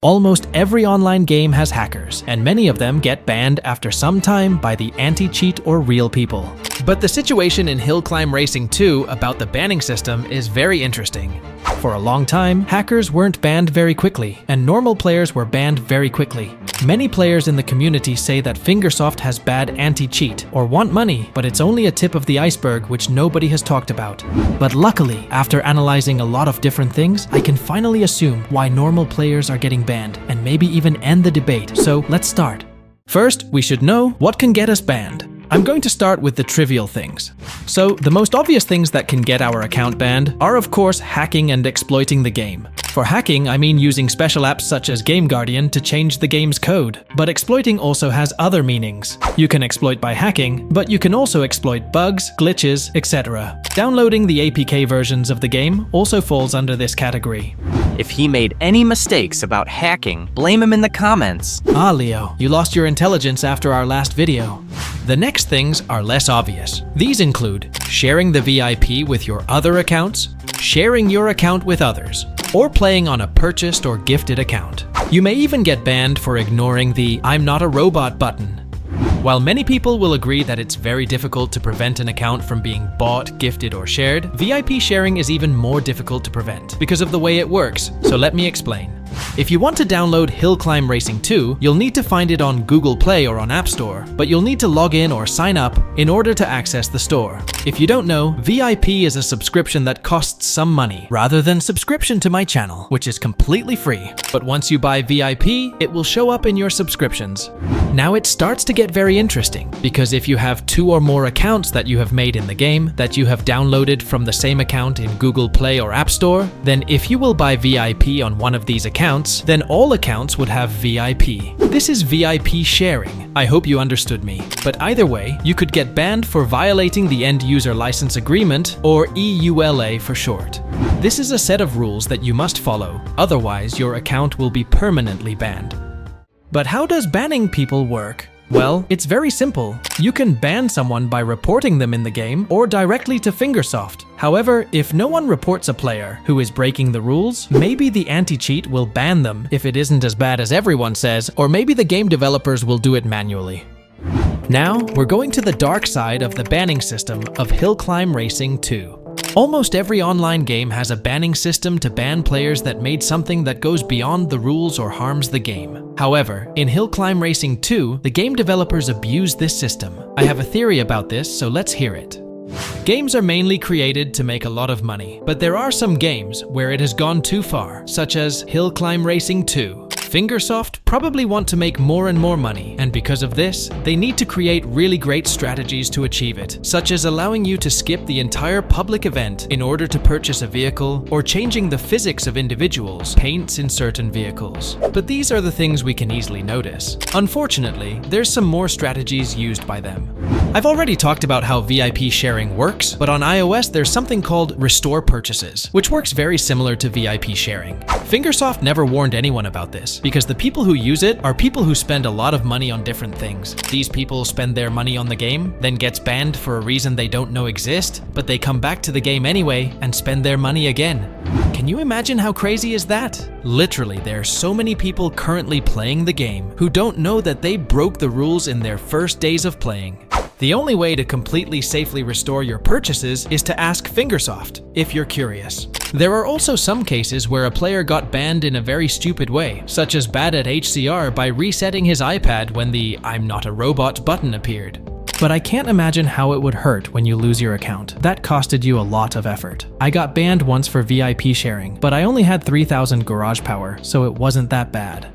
Almost every online game has hackers, and many of them get banned after some time by the anti-cheat or real people. But the situation in Hill Climb Racing 2 about the banning system is very interesting. For a long time, hackers weren't banned very quickly, and normal players were banned very quickly. Many players in the community say that Fingersoft has bad anti-cheat or want money, but it's only a tip of the iceberg which nobody has talked about. But luckily, after analyzing a lot of different things, I can finally assume why normal players are getting banned and maybe even end the debate. So let's start. First, we should know what can get us banned. I'm going to start with the trivial things. So, the most obvious things that can get our account banned are of course hacking and exploiting the game. For hacking, I mean using special apps such as Game Guardian to change the game's code. But exploiting also has other meanings. You can exploit by hacking, but you can also exploit bugs, glitches, etc. Downloading the APK versions of the game also falls under this category. If he made any mistakes about hacking, blame him in the comments. Ah, Leo, you lost your intelligence after our last video. The next things are less obvious. These include sharing the VIP with your other accounts, sharing your account with others, or playing on a purchased or gifted account. You may even get banned for ignoring the "I'm not a robot" button. While many people will agree that it's very difficult to prevent an account from being bought, gifted, or shared, VIP sharing is even more difficult to prevent because of the way it works, so let me explain. If you want to download Hill Climb Racing 2, you'll need to find it on Google Play or on App Store, but you'll need to log in or sign up in order to access the store. If you don't know, VIP is a subscription that costs some money, rather than subscription to my channel, which is completely free. But once you buy VIP, it will show up in your subscriptions. Now it starts to get very interesting, because if you have 2 or more accounts that you have made in the game, that you have downloaded from the same account in Google Play or App Store, then if you will buy VIP on one of these accounts, then all accounts would have VIP. This is VIP sharing. I hope you understood me. But either way, you could get banned for violating the End User License Agreement, or EULA for short. This is a set of rules that you must follow, otherwise your account will be permanently banned. But how does banning people work? Well, it's very simple. You can ban someone by reporting them in the game or directly to Fingersoft. However, if no one reports a player who is breaking the rules, maybe the anti-cheat will ban them if it isn't as bad as everyone says, or maybe the game developers will do it manually. Now, we're going to the dark side of the banning system of Hill Climb Racing 2. Almost every online game has a banning system to ban players that made something that goes beyond the rules or harms the game. However, in Hill Climb Racing 2, the game developers abuse this system. I have a theory about this, so let's hear it. Games are mainly created to make a lot of money, but there are some games where it has gone too far, such as Hill Climb Racing 2. Fingersoft probably want to make more and more money, and because of this, they need to create really great strategies to achieve it, such as allowing you to skip the entire public event in order to purchase a vehicle, or changing the physics of individuals' paints in certain vehicles. But these are the things we can easily notice. Unfortunately, there's some more strategies used by them. I've already talked about how VIP sharing works, but on iOS there's something called Restore Purchases, which works very similar to VIP sharing. Fingersoft never warned anyone about this, because the people who use it are people who spend a lot of money on different things. These people spend their money on the game, then gets banned for a reason they don't know exist, but they come back to the game anyway and spend their money again. Can you imagine how crazy is that? Literally, there are so many people currently playing the game who don't know that they broke the rules in their first days of playing. The only way to completely safely restore your purchases is to ask Fingersoft, if you're curious. There are also some cases where a player got banned in a very stupid way, such as bad at HCR by resetting his iPad when the "I'm not a robot" button appeared. But I can't imagine how it would hurt when you lose your account. That costed you a lot of effort. I got banned once for VIP sharing, but I only had 3,000 garage power, so it wasn't that bad.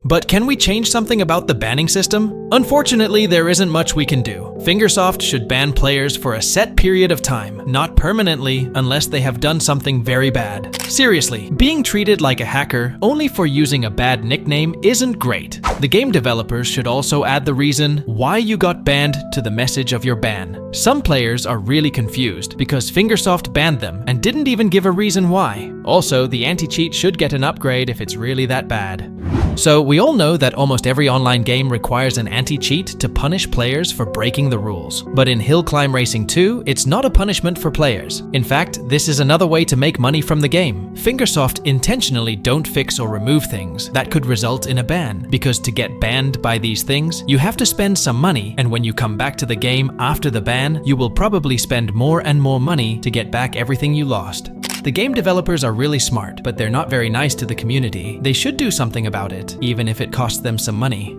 But can we change something about the banning system? Unfortunately, there isn't much we can do. Fingersoft should ban players for a set period of time, not permanently, unless they have done something very bad. Seriously, being treated like a hacker only for using a bad nickname isn't great. The game developers should also add the reason why you got banned to the message of your ban. Some players are really confused because Fingersoft banned them and didn't even give a reason why. Also, the anti-cheat should get an upgrade if it's really that bad. So we all know that almost every online game requires an anti-cheat to punish players for breaking the rules. But in Hill Climb Racing 2, it's not a punishment for players. In fact, this is another way to make money from the game. Fingersoft intentionally don't fix or remove things that could result in a ban, because to get banned by these things, you have to spend some money, and when you come back to the game after the ban, you will probably spend more and more money to get back everything you lost. The game developers are really smart, but they're not very nice to the community. They should do something about it, even if it costs them some money.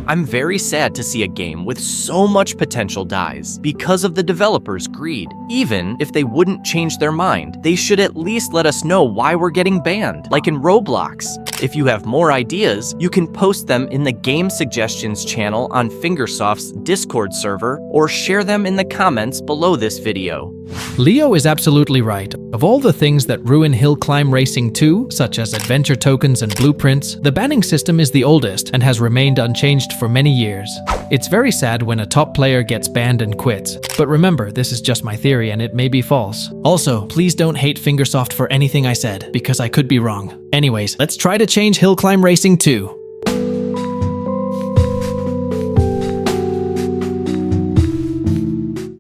I'm very sad to see a game with so much potential dies because of the developers' greed. Even if they wouldn't change their mind, they should at least let us know why we're getting banned, like in Roblox. If you have more ideas, you can post them in the Game Suggestions channel on Fingersoft's Discord server, or share them in the comments below this video. Leo is absolutely right. Of all the things that ruin Hill Climb Racing 2, such as adventure tokens and blueprints, the banning system is the oldest and has remained unchanged for many years. It's very sad when a top player gets banned and quits, but remember, this is just my theory and it may be false. Also, please don't hate Fingersoft for anything I said, because I could be wrong. Anyways, let's try to change Hill Climb Racing 2.